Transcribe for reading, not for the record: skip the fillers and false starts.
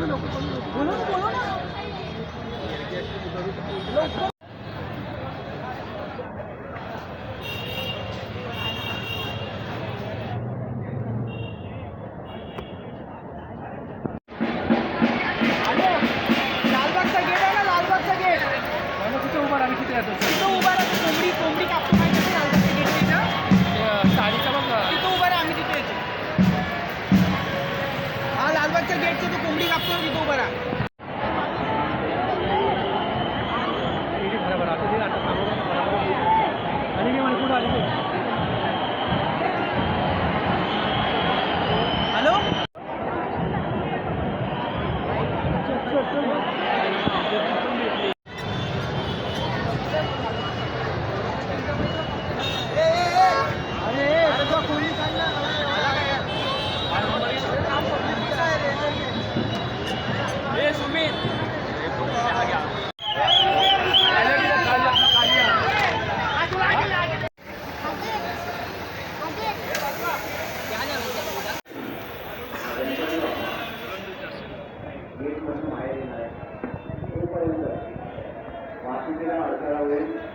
बोलो ना लालबागचा गेट आहे ना, लालबागचा गेट तिथे उभा राहा. तिथे राहतो तिथं उभा राहतो. कोंबडी कापतो माहिती आहे ना, लालबागच्या गेट तिथं साडीचा बघ तिथं उभा राहा. आम्ही तिथे येतो. हा लालबागच्या गेटचं तो कोंबडी कापतो तिथं उभा राहा. आणि मी म्हणे कुठं आली हॅलो वाहतुकीला अडथळा होईल.